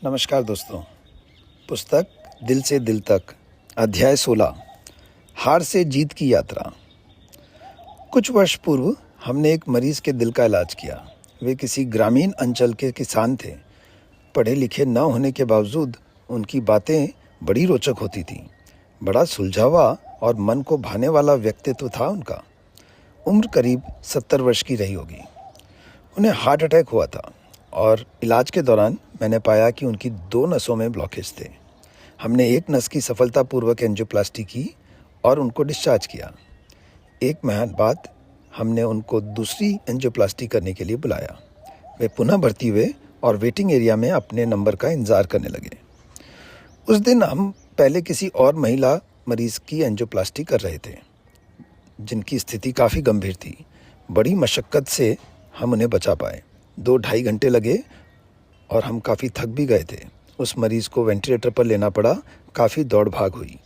नमस्कार दोस्तों। पुस्तक दिल से दिल तक, अध्याय 16, हार से जीत की यात्रा। कुछ वर्ष पूर्व हमने एक मरीज के दिल का इलाज किया। वे किसी ग्रामीण अंचल के किसान थे। पढ़े लिखे न होने के बावजूद उनकी बातें बड़ी रोचक होती थीं। बड़ा सुलझावा और मन को भाने वाला व्यक्तित्व था उनका। उम्र करीब 70 वर्ष की रही होगी। उन्हें हार्ट अटैक हुआ था और इलाज के दौरान मैंने पाया कि उनकी 2 नसों में ब्लॉकेज थे। हमने एक नस की सफलतापूर्वक एंजियोप्लास्टी की और उनको डिस्चार्ज किया। 1 माह बाद हमने उनको दूसरी एंजियोप्लास्टी करने के लिए बुलाया। वे पुनः भर्ती हुए और वेटिंग एरिया में अपने नंबर का इंतज़ार करने लगे। उस दिन हम पहले किसी और महिला मरीज़ की एंजियोप्लास्टी कर रहे थे, जिनकी स्थिति काफ़ी गंभीर थी। बड़ी मशक्क़त से हम उन्हें बचा पाए। 2-2.5 घंटे लगे और हम काफ़ी थक भी गए थे। उस मरीज़ को वेंटिलेटर पर लेना पड़ा। काफ़ी दौड़ भाग हुई।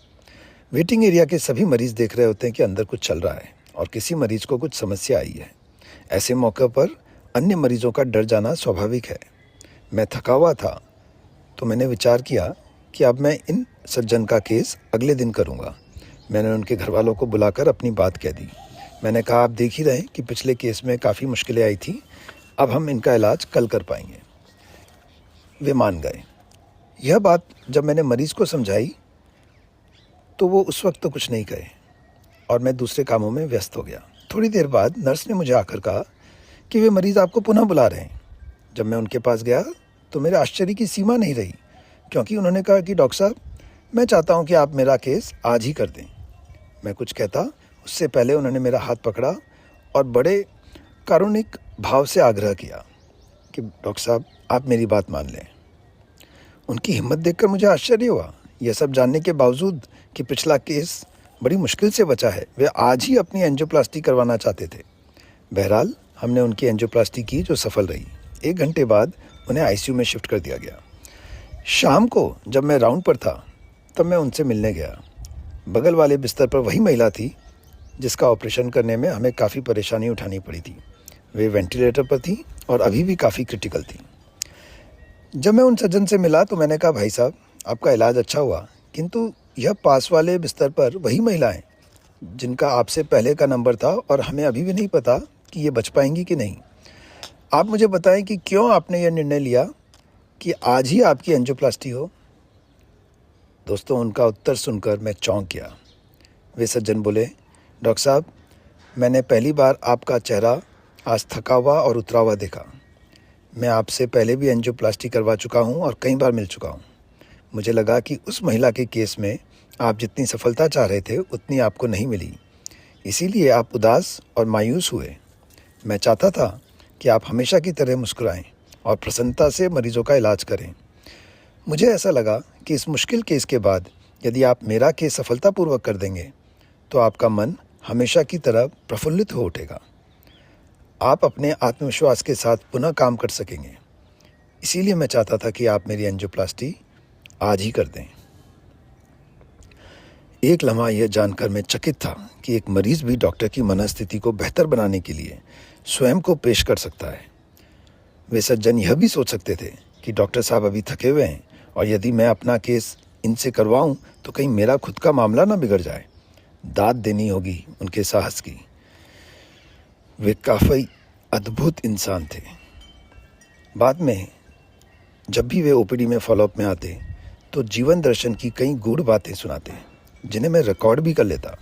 वेटिंग एरिया के सभी मरीज़ देख रहे होते हैं कि अंदर कुछ चल रहा है और किसी मरीज़ को कुछ समस्या आई है। ऐसे मौके पर अन्य मरीज़ों का डर जाना स्वाभाविक है। मैं थका हुआ था तो मैंने विचार किया कि अब मैं इन सज्जन का केस अगले दिन करूँगा। मैंने उनके घर वालों को बुलाकर अपनी बात कह दी। मैंने कहा, आप देख ही रहे हैं कि पिछले केस में काफ़ी मुश्किलें आई थी। अब हम इनका इलाज कल कर पाएंगे। वे मान गए। यह बात जब मैंने मरीज़ को समझाई तो वो उस वक्त तो कुछ नहीं कहे और मैं दूसरे कामों में व्यस्त हो गया। थोड़ी देर बाद नर्स ने मुझे आकर कहा कि वे मरीज़ आपको पुनः बुला रहे हैं। जब मैं उनके पास गया तो मेरे आश्चर्य की सीमा नहीं रही, क्योंकि उन्होंने कहा कि डॉक्टर साहब, मैं चाहता हूं कि आप मेरा केस आज ही कर दें। मैं कुछ कहता उससे पहले उन्होंने मेरा हाथ पकड़ा और बड़े कारुणिक भाव से आग्रह किया कि डॉक्टर साहब, आप मेरी बात मान लें। उनकी हिम्मत देखकर मुझे आश्चर्य हुआ। यह सब जानने के बावजूद कि पिछला केस बड़ी मुश्किल से बचा है, वे आज ही अपनी एंजियोप्लास्टी करवाना चाहते थे। बहरहाल हमने उनकी एंजियोप्लास्टी की, जो सफल रही। 1 घंटे बाद उन्हें आईसीयू में शिफ्ट कर दिया गया। शाम को जब मैं राउंड पर था तब मैं उनसे मिलने गया। बगल वाले बिस्तर पर वही महिला थी जिसका ऑपरेशन करने में हमें काफ़ी परेशानी उठानी पड़ी थी। वे वेंटिलेटर पर थी और अभी भी काफ़ी क्रिटिकल थी। जब मैं उन सज्जन से मिला तो मैंने कहा, भाई साहब, आपका इलाज अच्छा हुआ, किंतु यह पास वाले बिस्तर पर वही महिलाएं जिनका आपसे पहले का नंबर था और हमें अभी भी नहीं पता कि ये बच पाएंगी कि नहीं। आप मुझे बताएं कि क्यों आपने यह निर्णय लिया कि आज ही आपकी एंजियोप्लास्टी हो। दोस्तों, उनका उत्तर सुनकर मैं चौंक गया। वे सज्जन बोले, डॉक्टर साहब, मैंने पहली बार आपका चेहरा आज थका हुआ और उतरा हुआ देखा। मैं आपसे पहले भी एंजियोप्लास्टी करवा चुका हूं और कई बार मिल चुका हूं। मुझे लगा कि उस महिला के केस में आप जितनी सफलता चाह रहे थे उतनी आपको नहीं मिली, इसीलिए आप उदास और मायूस हुए। मैं चाहता था कि आप हमेशा की तरह मुस्कुराएं और प्रसन्नता से मरीजों का इलाज करें। मुझे ऐसा लगा कि इस मुश्किल केस के बाद यदि आप मेरा केस सफलतापूर्वक कर देंगे तो आपका मन हमेशा की तरह प्रफुल्लित हो उठेगा। आप अपने आत्मविश्वास के साथ पुनः काम कर सकेंगे। इसीलिए मैं चाहता था कि आप मेरी एंजियोप्लास्टी आज ही कर दें। एक लम्हा यह जानकर मैं चकित था कि एक मरीज भी डॉक्टर की मनस्थिति को बेहतर बनाने के लिए स्वयं को पेश कर सकता है। वे सज्जन यह भी सोच सकते थे कि डॉक्टर साहब अभी थके हुए हैं और यदि मैं अपना केस इनसे करवाऊं तो कहीं मेरा खुद का मामला ना बिगड़ जाए। दाद देनी होगी उनके साहस की। वे काफ़ी अद्भुत इंसान थे। बाद में जब भी वे ओपीडी में फॉलोअप में आते तो जीवन दर्शन की कई गूढ़ बातें सुनाते, जिन्हें मैं रिकॉर्ड भी कर लेता।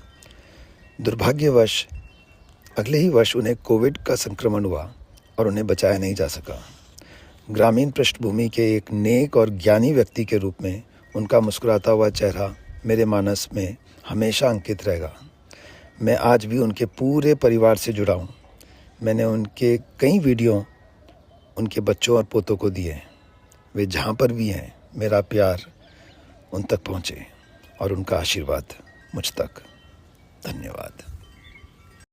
दुर्भाग्यवश अगले ही वर्ष उन्हें कोविड का संक्रमण हुआ और उन्हें बचाया नहीं जा सका। ग्रामीण पृष्ठभूमि के एक नेक और ज्ञानी व्यक्ति के रूप में उनका मुस्कुराता हुआ चेहरा मेरे मानस में हमेशा अंकित रहेगा। मैं आज भी उनके पूरे परिवार से जुड़ा हूँ। मैंने उनके कई वीडियो उनके बच्चों और पोतों को दिए। वे जहाँ पर भी हैं, मेरा प्यार उन तक पहुँचे और उनका आशीर्वाद मुझ तक। धन्यवाद।